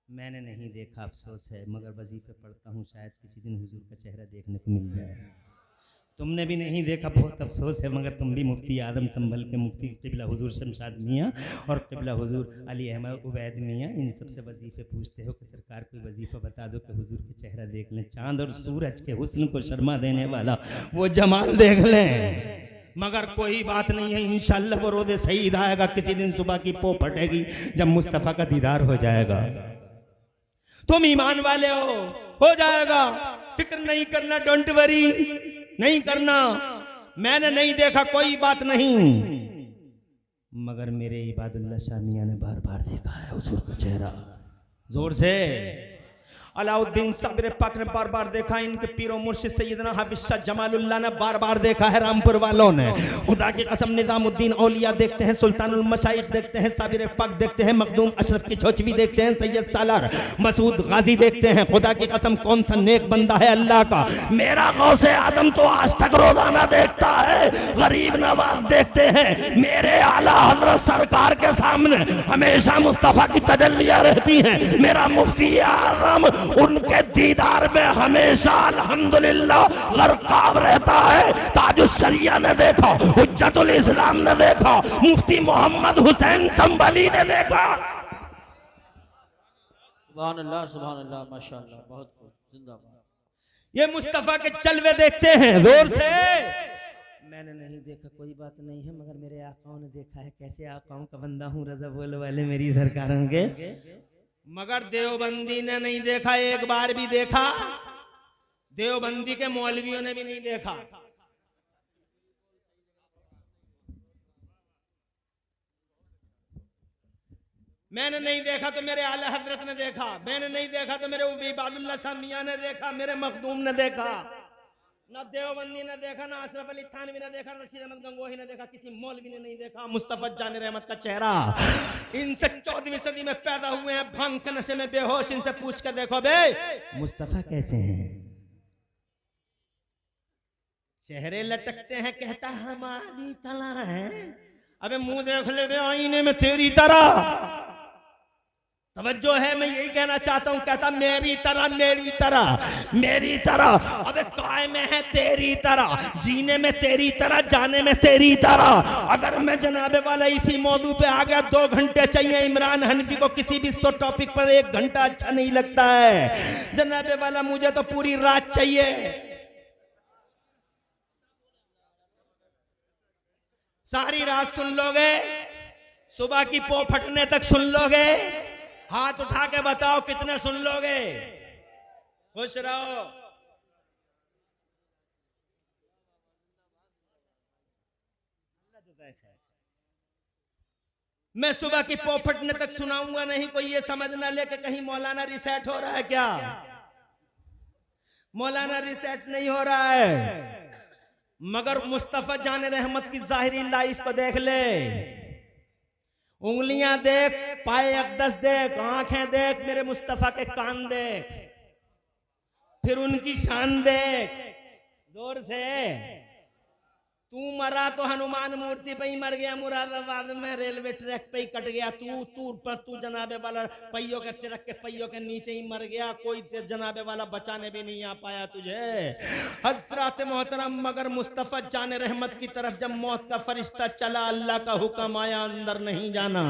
मैंने नहीं देखा, अफसोस है, मगर वजीफे पढ़ता हूँ, शायद किसी दिन हुजूर का चेहरा देखने को मिल जाए। तुमने भी नहीं देखा, बहुत अफसोस है, मगर तुम भी मुफ्ती आदम संभल के मुफ्ती क़िबला हुजूर शमशाद मियाँ और क़िबला हुजूर अली अहमद उबैद मियाँ, इन सबसे वजीफ़े पूछते हो कि सरकार कोई वजीफ़ा बता दो कि हुजूर का चेहरा देख लें, चांद और सूरज के हुस्न को शर्मा देने वाला वो जमाल देख लें। मगर कोई बात नहीं है, इंशाअल्लाह वो रोज़े सईद आएगा, किसी दिन सुबह की पो फटेगी जब मुस्तफ़ा का दीदार हो जाएगा। तुम ईमान वाले हो जाएगा, फिक्र नहीं करना, डोंट वरी, नहीं करना। मैंने नहीं देखा, कोई बात नहीं, मगर मेरे इबादुल्लाह शाह मियां ने बार बार देखा है हुजूर का चेहरा। जोर से। अलाउद्दीन साबिर पाक ने बार बार देखा, इनके पीरो मुर्शिद सैयदना हाफिज शाह जमालुल्लाह ने बार बार देखा है, रामपुर वालों ने। खुदा की कसम निजामुद्दीन औलिया देखते हैं, सुल्तानुल मशाइख देखते हैं, साबिर पाक देखते हैं, मखदूम अशरफ की छोचवी देखते हैं, सैयद सालार मसूद गाजी देखते हैं। खुदा की कसम कौन सा नेक बंदा है अल्लाह का। मेरा गौसे आदम तो आज तक रोजाना देखता है, गरीब नवाज देखते हैं। मेरे आला हजरत सरकार के सामने हमेशा मुस्तफा की तजल्लियां रहती हैं। मेरा मुफ्ती आजम उनके दीदार में हमेशा अल्हम्दुलिल्लाह गरकाब रहता है। ताजुश शरिया ने देखा, हुज्जतुल इस्लाम ने देखा, मुफ्ती मोहम्मद हुसैन संभली ने देखा। सुभान अल्लाह माशाअल्लाह, बहुत खूब, जिंदाबाद। ये मुस्तफा के चलवे देखते हैं जोर से। मैंने नहीं देखा, कोई बात नहीं है, मगर मेरे आकाओं ने देखा है। कैसे आकाओं का बंदा हूँ, रजा बोल वाले मेरी सरकारों के। मगर देवबंदी ने नहीं देखा, एक बार भी देखा? देवबंदी के मौलवियों ने भी नहीं देखा। मैंने नहीं देखा तो मेरे आला हजरत ने देखा, मैंने नहीं देखा तो मेरे इबादुल्लाह शाह मियां ने देखा, मेरे मखदूम ने देखा, ना देवबंदी ने देखा, ना अशरफ अली थानवी ने देखा, रशीद अहमद गंगोही ने देखा, किसी मौलवी ने नहीं देखा मुस्तफा जान रहमत का चेहरा। इनसे 14वीं सदी में पैदा हुए हैं, भांग के नशे में बेहोश, इनसे पूछ कर देखो बे मुस्तफा कैसे हैं। चेहरे लटकते हैं, कहता हमारी तला है। अबे मुंह देख ले बे आईने में तेरी तरह। तवज्जो है, मैं यही कहना चाहता हूं। कहता मेरी तरह, मेरी तरह, मेरी तरह। अबे काय में है तेरी तरह, जीने में तेरी तरह, जाने में तेरी तरह। अगर मैं जनाबे वाला इसी मौजू पे आ गया, 2 घंटे चाहिए। इमरान हनफी को किसी भी टॉपिक पर 1 घंटा अच्छा नहीं लगता है। जनाबे वाला मुझे तो पूरी रात चाहिए। सारी रात सुन लोगे, सुबह की पो फटने तक सुन लोगे। हाथ उठा के बताओ कितने सुन लोगे। खुश रहो। मैं सुबह की पो फटने तक सुनाऊंगा नहीं। कोई ये समझ ना ले कि कहीं मौलाना रिसेट हो रहा है क्या। मौलाना रिसेट नहीं हो रहा है, मगर मुस्तफा जान रहमत की जाहिरी लाइफ को देख ले। उंगलियां देख, पाए अक़दस देख, आंखें देख, मेरे मुस्तफा के कान देख, फिर उनकी शान देख जोर से। तू मरा तो हनुमान मूर्ति पे ही मर गया, मुरादाबाद में रेलवे ट्रैक पे ही कट गया। तू जनाबे वाला पहियों के ट्रक के पहियों के नीचे ही मर गया। कोई जनाबे वाला बचाने भी नहीं आ पाया तुझे। हज़रत मोहतरम, मगर मुस्तफा जान रहमत की तरफ जब मौत का फरिश्ता चला, अल्लाह का हुक्म आया, अंदर नहीं जाना।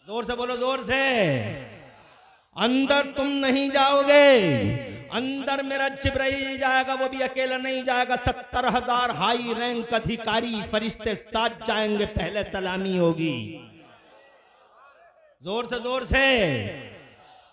जोर से बोलो, जोर से। अंदर तुम नहीं जाओगे, अंदर मेरा जिब्राइल जाएगा, वो भी अकेला नहीं जाएगा। 70,000 हाई रैंक अधिकारी फरिश्ते साथ जाएंगे, पहले सलामी होगी। जोर से, जोर से।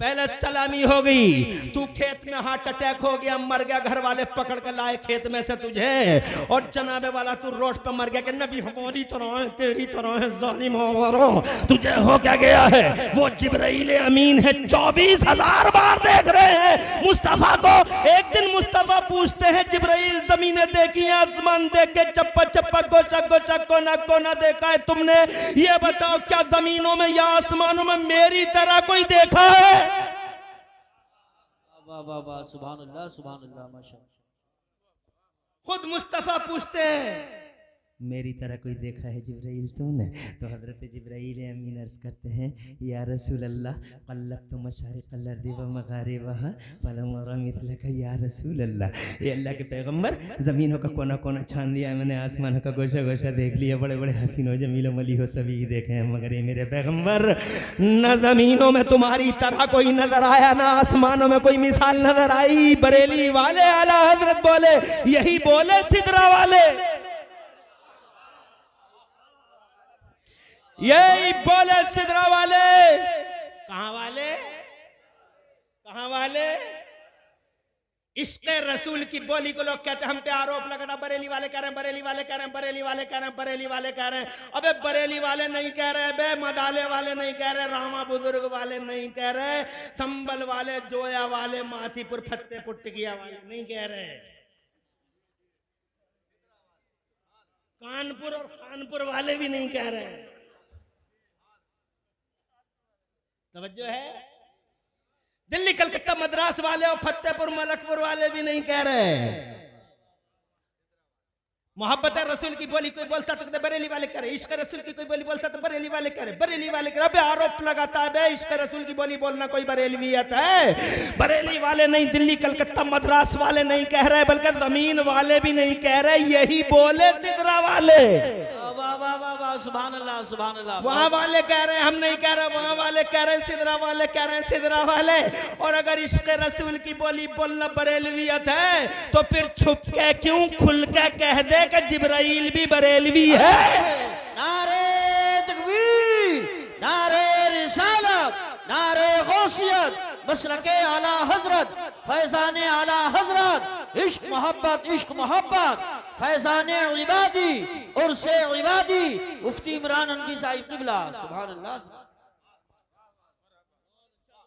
पहले सलामी होगी। तू खेत में हार्ट अटैक हो गया, मर गया, घर वाले पकड़ के लाए खेत में से तुझे, और जनाबे वाला तू रोड पे मर गया कि नबी हमारी तरह है, तेरी तरह है, जालिम हमारा। तुझे हो क्या गया है? वो जिब्राइल अमीन है, 24,000 बार देख रहे हैं मुस्तफा को। एक दिन मुस्तफा पूछते हैं, जिब्राइल जमीने देखी है, आसमान देख के चप्पा चप्पा गोचा गोचा कोना देखा है तुमने? ये बताओ क्या जमीनों में या आसमानों में मेरी तरह कोई देखा है? वाह वाह वाह, सुभान अल्लाह, सुभान अल्लाह, माशाअल्लाह। खुद मुस्तफा पूछते हैं, मेरी तरह कोई देखा है जिब्राइल तुमने? तो हजरत जिब्राइल अमीन अर्ज करते हैं, या रसूल अल्लाह, क़ल्लब्तु मशारिक़ल अर्दि व मग़ारिबहा फलम अरा मिथलका या रसूल अल्लाह। ये अल्लाह के पैगंबर, ज़मीनों का कोना कोना छान लिया मैंने, आसमानों का गोशा गोशा देख लिया, बड़े बड़े हसीन हो जमीलो मली हो सभी देखे हैं, मगर ये मेरे पैगंबर, न ज़मीनों में तुम्हारी तरह कोई नजर आया, ना आसमानों में कोई मिसाल नजर आई। बरेली वाले आला हजरत बोले, यही बोले सिदरा वाले, यही बोले सिदरा वाले। कहां वाले? कहां वाले? इश्क़ रसूल की बोली को लोग कहते हैं, हम पे आरोप लगा, बरेली वाले कह रहे हैं, बरेली वाले कह रहे हैं, बरेली वाले कह रहे हैं, बरेली वाले कह रहे हैं। अबे बरेली वाले नहीं कह रहे, बे मदाले वाले नहीं कह रहे, रामा बुजुर्ग वाले नहीं कह रहे, संबल वाले, जोया वाले, माथीपुर फतेहपुर टिकिया वाले नहीं कह रहे, कानपुर और खानपुर वाले भी नहीं कह रहे। तवज्जो है? दिल्ली कलकत्ता मद्रास वाले और फतेहपुर मलकपुर वाले भी नहीं कह रहे। मोहब्बत रसूल की बोली कोई बोलता तो बरेली वाले करे, इश्क रसूल की कोई बोली बोलता तो बरेली वाले करे, बरेली वाले करे। अबे आरोप लगाता है, बे इश्क रसूल की बोली बोलना कोई बरेलवियत है? बरेली वाले नहीं, दिल्ली कलकत्ता मद्रास वाले नहीं कह रहे, बल्कि जमीन वाले भी नहीं कह रहे, यही बोले सिदरा वाले। वाह वाह वाह वाह, सुभान अल्लाह, सुभान अल्लाह। वहां वाले कह रहे हैं, हम नहीं कह रहे, वहां वाले कह रहे हैं, सिदरा वाले कह रहे हैं, सिदरा वाले। और अगर इश्क रसूल की बोली बोलना बरेलवियत है, तो फिर छुप के क्यों खुल के कह दे कि जिब्राइल भी बरेलवी है? नारे तकबीर, नारे रिसालत, नारे गौसियत, मसलके आला हजरत, फैजाने आला हजरत, इश्क मोहब्बत, इश्क मोहब्बत, फैजान इबादी उर्से इबादी मुफ्ती इमरान अनवी साहिब क़िबला सुभान अल्लाह।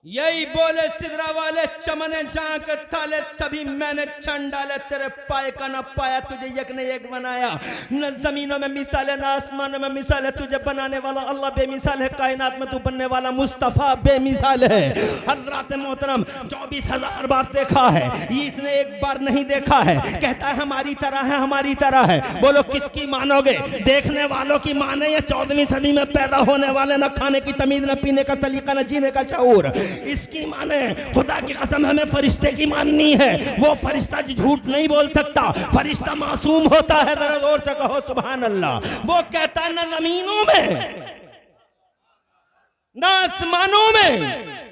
यही बोले सिदरा वाले चमने जहाँ के ताले सभी मैंने छन डाले, तेरे पाए का न पाया, तुझे एक ने एक बनाया। न जमीनों में मिसाल है न आसमानों में मिसाल है, तुझे बनाने वाला अल्लाह बेमिसाल है, कायनात में तू बनने वाला मुस्तफ़ा बेमिसाल है। हज़रात मोहतरम 24,000 बार देखा है, इसने एक बार नहीं देखा है। कहता है हमारी तरह है, हमारी तरह है। बोलो किसकी मानोगे? देखने वालों की माने या 14वीं सदी में पैदा होने वाले, न खाने की तमीज, न पीने का सलीका, न जीने का शऊर, इसकी माने? खुदा की कसम हमें फरिश्ते की माननी है। वो फरिश्ता झूठ नहीं बोल सकता, फरिश्ता मासूम होता है। जरा जोर से कहो सुभान अल्लाह। वो कहता है न जमीनों में न आसमानों में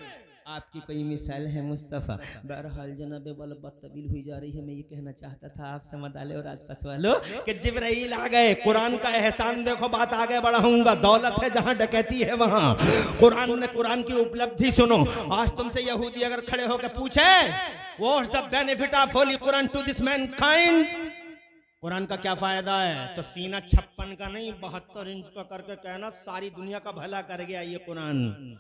आपकी कोई मिसाल है मुस्तफ़ा। बहरहाल जनाब वाला बात तवील हुई जा रही है। मैं ये कहना चाहता था आप समझ आले और आसपास वालों कि जिब्राइल आ गए। कुरान का एहसान देखो, बात आगे बढ़ाऊंगा। दौलत है जहां डकैती है वहां। कुरान की उपलब्धि सुनो। आज तुमसे यहूदी अगर खड़े होकर पूछे what's the benefit of holy Quran to this mankind, Quran का क्या फायदा है, तो सीना 56 का नहीं 72 इंच का करके कहना सारी दुनिया का भला कर गया ये कुरान।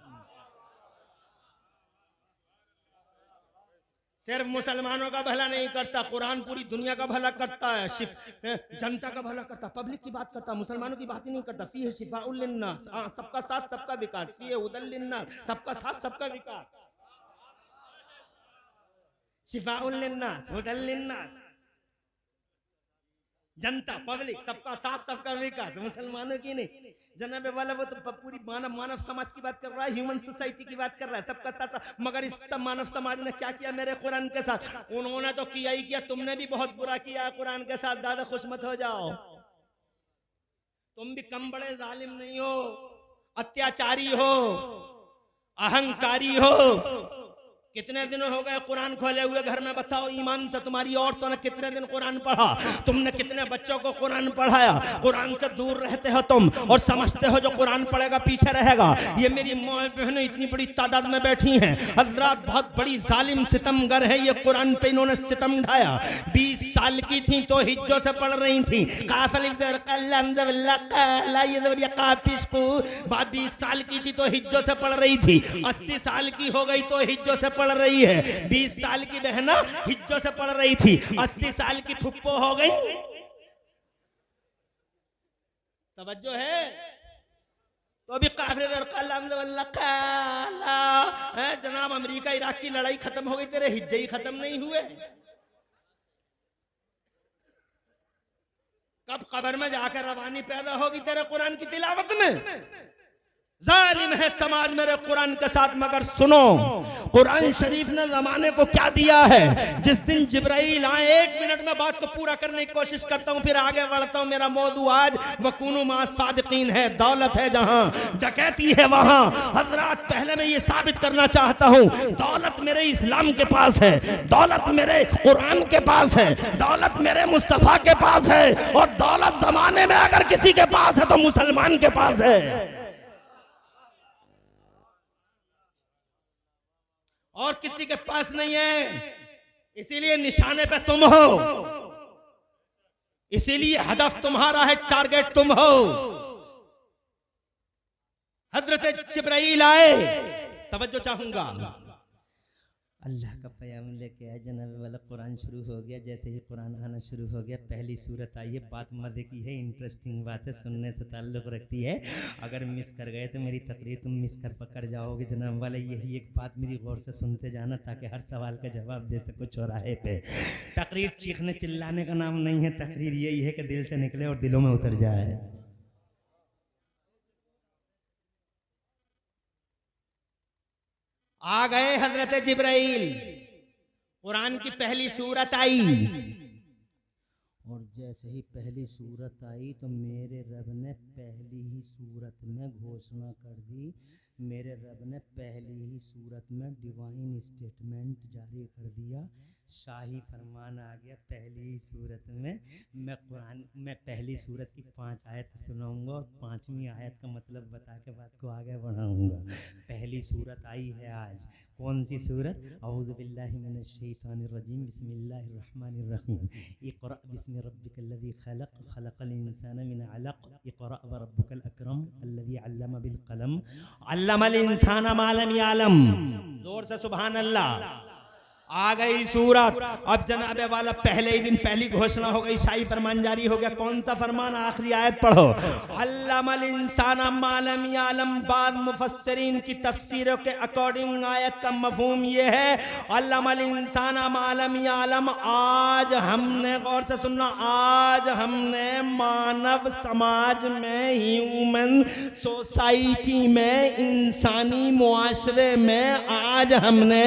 सिर्फ मुसलमानों का भला नहीं करता, कुरान पूरी दुनिया का भला करता है, जनता का भला करता, पब्लिक की बात करता, मुसलमानों की बात ही नहीं करता। फीह शिफाउल लिन्नास, सबका साथ सबका विकास। फीह हुदल लिन्नास, सबका साथ सबका विकास। शिफाउल लिन्नास, हुदल लिन्नास, जनता पब्लिक सबका साथ सबका विकास, मुसलमानों की नहीं। जनाब वाला वो तो पूरी मानव समाज की बात कर रहा है, ह्यूमन सोसाइटी की बात कर रहा है, सबका साथ। मगर इस मानव समाज ने क्या किया मेरे कुरान के साथ? उन्होंने तो किया ही किया, तुमने भी बहुत बुरा किया कुरान के साथ। ज्यादा खुश मत हो जाओ, तुम भी कम बड़े जालिम नहीं हो, अत्याचारी हो, अहंकारी हो। कितने दिन हो गए कुरान खोले हुए घर में? बताओ ईमान से, तुम्हारी औरतों ने कितने दिन कुरान पढ़ा? तुमने कितने बच्चों को कुरान पढ़ाया? कुरान से दूर रहते हो तुम और समझते हो जो कुरान पढ़ेगा पीछे रहेगा। ये मेरी माँ बहनें इतनी बड़ी तादाद में बैठी हैं। हजरात बहुत बड़ी जालिम सितमगर है ये, कुरान पे इन्होंने सितम ढाया। 20 साल की थी तो हिज्जों से पढ़ रही थी। 20 साल की थी तो हिज्जों से पढ़ रही थी। 80 साल की हो गई तो हिज्जों से पढ़ रही है। 20 साल की बहना हिज्जों से पढ़ रही थी, 80 साल की फुप्पो हो गई। तवज्जो है तो अभी जनाब अमेरिका इराक की लड़ाई खत्म हो गई, तेरे हिज्जे ही खत्म नहीं हुए। कब कब्र में जाकर रवानी पैदा होगी तेरे कुरान की तिलावत में? जालिम है समाज मेरे कुरान के साथ। मगर सुनो, कुरान शरीफ ने जमाने को क्या दिया है। जिस दिन जिब्राइल आए, 1 मिनट में बात को पूरा करने की कोशिश करता हूं, फिर आगे बढ़ता हूं। मेरा मौजू आज वकूनु मा सादिकीन है। दौलत है जहां, डकैती है वहां। हजरात पहले मैं ये साबित करना चाहता हूं, दौलत मेरे इस्लाम के पास है, दौलत मेरे कुरान के पास है, दौलत मेरे मुस्तफा के पास है। और दौलत जमाने में अगर किसी के पास है तो मुसलमान के पास है, और किसी के पास नहीं है। इसीलिए निशाने पे तुम हो, इसीलिए हदफ तुम्हारा है, टारगेट तुम हो। हजरत जिब्राइल आए, तवज्जो चाहूंगा। अल्लाह का पैगाम लेके आए, जनाब वाला कुरान शुरू हो गया। जैसे ही कुरान आना शुरू हो गया, पहली सूरत आई है। बात मजे की है, इंटरेस्टिंग बात है, सुनने से ताल्लुक़ रखती है। अगर मिस कर गए तो मेरी तकरीर तुम मिस कर पकड़ जाओगे। जनाब वाला यही एक बात मेरी गौर से सुनते जाना, ताकि हर सवाल का जवाब दे सको चौराहे पे। तकरीर चीखने चिल्लाने का नाम नहीं है, तकरीर यही है कि दिल से निकले और दिलों में उतर जाए। आ गए हजरत जिब्राइल, कुरान की पहली सूरत आई, और जैसे ही पहली सूरत आई तो मेरे रब ने पहली ही सूरत में घोषणा कर दी, मेरे रब ने पहली ही सूरत में डिवाइन स्टेटमेंट जारी कर दिया, शाही फरमान आ गया पहली ही सूरत में। मैं पहली सूरत की 5 आयत सुनाऊंगा और 5वीं आयत का मतलब बता के बात को आगे बढ़ाऊंगा। पहली सूरत आई है आज, कौन सी सूरत? औज़ु बिल्लाहि मिनश शैतानिर रजीम, बिस्मिल्लाहिर रहमानिर रहीम। इक़रा बिस्मि रब्बिकल्लज़ी खलक़, खलक़ल इंसाना मिन अलक़, इक़रा व रब्बुकल अकरम अल्लज़ी अल्लमा बिल क़लम, अल्लमल इंसाना मा लम यअलम। जोर से सुभान अल्लाह। आ गई सूरत। अब जनाबे वाला पहले ही दिन पहली घोषणा हो गई, शाही फरमान जारी हो गया। कौन सा फरमान? आखिरी आयत पढ़ो, अल्लमल इंसाना मा लम यअलम। बाद मुफस्सिरीन की तफसीरों के अकॉर्डिंग आयत का मफहूम ये है, अल्लमल इंसाना मा लम यअलम। आज हमने, गौर से सुनना, आज हमने मानव समाज में, ह्यूमन सोसाइटी में, इंसानी मुआशरे में, आज हमने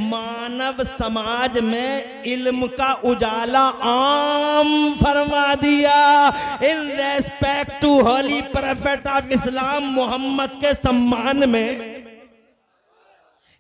मानव समाज में इल्म का उजाला आम फरमा दिया। In respect to holy prophet of Islam Mohammed के सम्मान में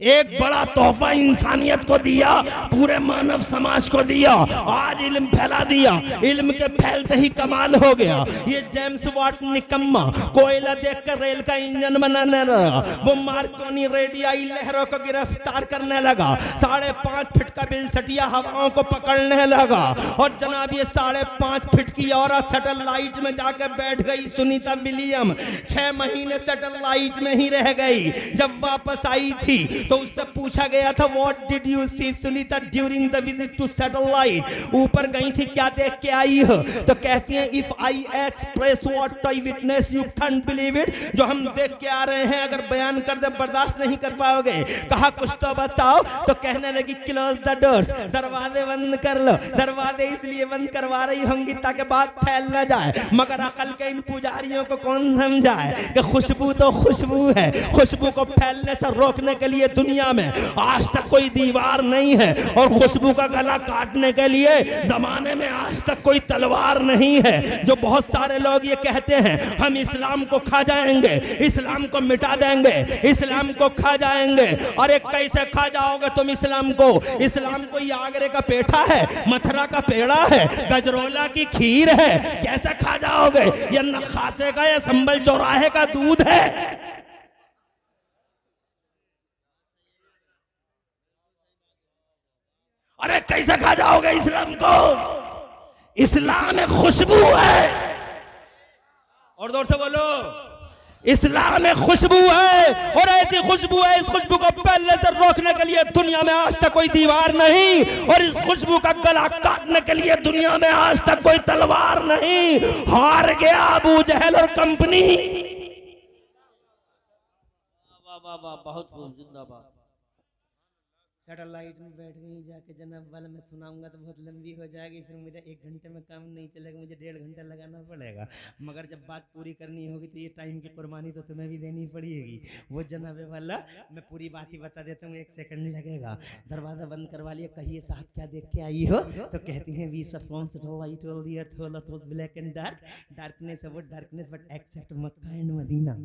एक बड़ा तोहफा इंसानियत को दिया, पूरे मानव समाज को दिया। आज इल्म फैला दिया, इल्म के फैलते ही कमाल हो गया। ये जेम्स वाट निकम्मा कोयला देखकर रेल का इंजन बनाने लगा, वो मार्कोनी रेडियाई लहरों को गिरफ्तार करने लगा, 5.5 फीट का बिल सटिया हवाओं को पकड़ने लगा। और जनाब ये 5.5 फीट की औरत सैटेलाइट में जाकर बैठ गई, सुनीता विलियम 6 महीने सैटेलाइट में ही रह गई। जब वापस आई थी तो उससे पूछा गया था, what did you see Sunita during the visit to satellite. ऊपर गई थी, क्या देख के आई हो? तो कहती हैं, if I express what I witness you can't believe it. जो हम देख के आ रहे हैं अगर बयान कर दे बर्दाश्त नहीं कर पाओगे। कहा कुछ तो बताओ। तो कहने लगी, क्लोज द डोर्स, दरवाजे बंद कर लो। दरवाजे इसलिए बंद करवा रही होंगी ताकि बात फैल न जाए, मगर अकल के इन पुजारियों को कौन समझाए कि खुशबू तो खुशबू है, खुशबू को फैलने से रोकने के लिए दुनिया में आज तक कोई दीवार नहीं है, और खुशबू का गला काटने के लिए जमाने में आज तक कोई तलवार नहीं है। जो बहुत सारे लोग ये कहते हैं हम इस्लाम को खा जाएंगे, इस्लाम को मिटा देंगे, इस्लाम को खा जाएंगे। अरे कैसे खा जाओगे तुम इस्लाम को? इस्लाम कोई आगरे का पेठा है, मथुरा का पेड़ा है, गजरोला की खीर है? कैसे खा जाओगे? ये नखासे का या संभल चौराहे का दूध है? अरे कैसे खा जाओगे इस्लाम को? इस्लाम में खुशबू है, और जोर से बोलो, इस्लाम में खुशबू है, और ऐसी खुशबू है, इस खुशबू को फैलने से रोकने के लिए दुनिया में आज तक कोई दीवार नहीं, और इस खुशबू का गला काटने के लिए दुनिया में आज तक कोई तलवार नहीं। हार गया अबू जहल और कंपनी। वाह वाह वाह, बहुत खूब, जिंदाबाद। सैटेलाइट में बैठ गई जाके जनाब वाला, मैं सुनाऊंगा तो बहुत लंबी हो जाएगी, फिर मुझे 1 घंटे में काम नहीं चलेगा, मुझे 1.5 घंटा लगाना पड़ेगा। मगर जब बात पूरी करनी होगी तो ये टाइम की कुर्बानी तो तुम्हें भी देनी पड़ेगी। वो जनाबे वाला मैं पूरी बात ही बता देता हूँ, 1 सेकंड लगेगा। दरवाज़ा बंद करवा लिया, कहिए साहब क्या देख के आई हो? तो कहती हैं, वी सब from satellite all the earth all of black and dark, darkness है वो darkness but except Mecca and Medina.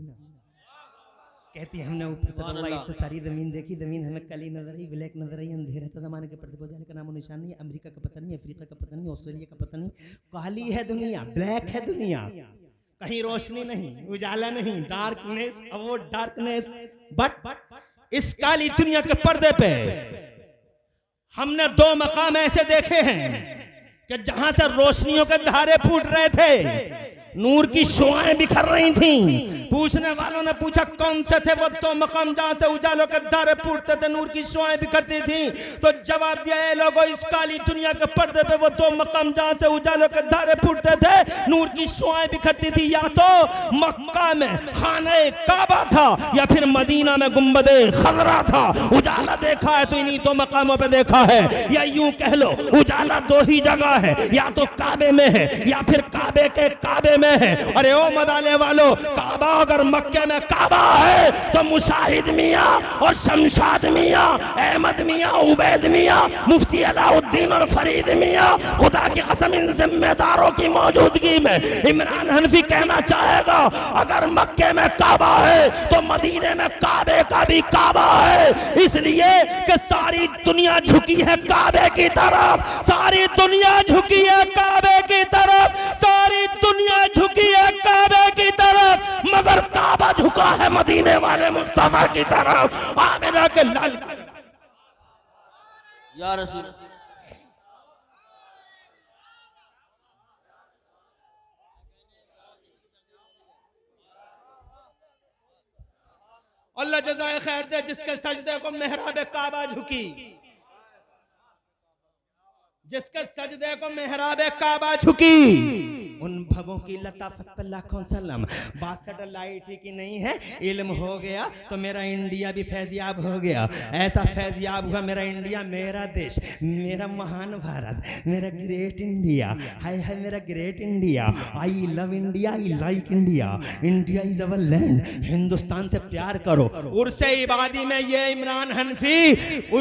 कहती है हमने ऊपर सैटेलाइट से सारी ज़मीन देखी, ज़मीन हमें काली नजर आई, ब्लैक नजर आई, अंधेरा था ज़माने के पर्दे को जाने का नामो निशान नहीं, अमेरिका का पता नहीं, अफ्रीका का पता नहीं, ऑस्ट्रेलिया का पता नहीं, काली है दुनिया, ब्लैक है दुनिया, कहीं रोशनी नहीं, उजाला नहीं, डार्कनेस, वो डार्कनेस। बट इस काली दुनिया के पर्दे पे हमने 2 मकाम ऐसे देखे हैं कि जहां से रोशनियों के धारे फूट रहे थे, नूर की शुआएं बिखर रही थीं। पूछने वालों ने पूछा कौन से थे वो 2 मकाम जहां से उजालों के धारे फूटते थे, नूर की शुआएं बिखरती थीं? तो जवाब दिया, ये लोगों, इस काली दुनिया के पर्दे पे वो 2 मकाम जहां से उजालों के धारे फूटते थे, नूर की शुआएं बिखरती थी, या तो मक्का में खाने काबा था, या फिर मदीना में गुंबदे खजरा था। उजाला देखा है तो इन्हीं 2 मकामों पे देखा है, या यूं कह लो उजाला 2 ही जगह है, या तो काबे में है, या फिर काबे के काबे में है। अरे ओ मदाले वालों, काबा अगर मक्के में काबा है तो मुशाहिद मियाँ और शमशाद मियाँ, अहमद मियाँ, उबैद मियाँ, मुफ्ती अलाउद्दीन और फरीद मियाँ, खुदा की कसम इन जिम्मेदारों की मौजूदगी में इमरान हनफी कहना चाहेगा अगर मक्के में काबा है तो मदीने में काबे का भी काबा है। इसलिए कि सारी दुनिया झुकी है काबे की तरफ, सारी दुनिया झुकी है काबे की तरफ, सारी दुनिया झुकी है काबे की तरफ, मगर काबा झुका है मदीने वाले मुस्तफा की तरफ। आमिना के लाल या रसूल। अल्लाह जज़ाए खैर दे जिसके सजदे को मेहराब काबा झुकी, जिसके सजदे को मेहराब काबा झुकी, उन भवों की लताफत पर लाखों सलाम। बात सटल लाइट ही की नहीं है, इल्म हो गया तो मेरा इंडिया भी फैजियाब हो गया। ऐसा फैजियाब हुआ मेरा इंडिया, मेरा देश, मेरा महान भारत, मेरा ग्रेट इंडिया। हाय हाय मेरा great India. I love India, I like India, India is our land. Hindustan से प्यार करो। उर्से इबादी में ये इमरान हनफी,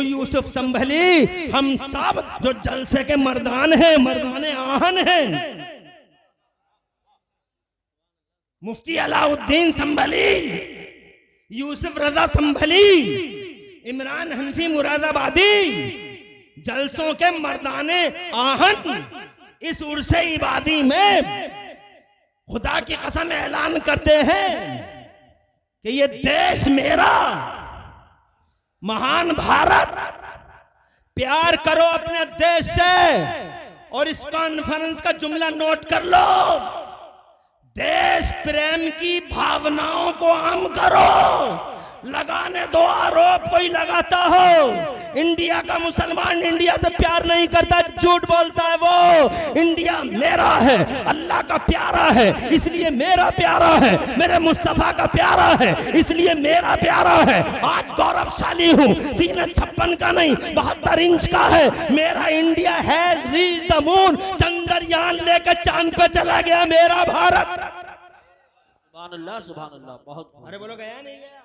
यूसुफ संभली, हम सब जो जलसे के मर्दान हैं, मर्दाने आहन हैं, मुफ्ती अलाउद्दीन संभली, यूसुफ रजा संभली, इमरान हनफी मुरादाबादी, जलसों के मर्दाने आहन इस उर्से इबादी में खुदा की कसम ऐलान करते हैं कि ये देश मेरा, महान भारत, प्यार करो अपने देश से। और इस कॉन्फ्रेंस का जुमला नोट कर लो, देश प्रेम की भावनाओं को आम करो। लगाने दो आरोप कोई लगाता हो, इंडिया का मुसलमान इंडिया से प्यार नहीं करता, झूठ बोलता है वो। इंडिया मेरा है, अल्लाह का प्यारा है इसलिए मेरा प्यारा है, मेरे मुस्तफा का प्यारा है इसलिए मेरा प्यारा है। आज गौरवशाली हूँ, सीना 56 का नहीं 72 इंच का है। मेरा इंडिया है रीच द मून, चंद्रयान लेकर चांद पे चला गया मेरा भारत। सुभान अल्लाह, सुभान अल्लाह। बहुत अरे बोलो गया नहीं गया?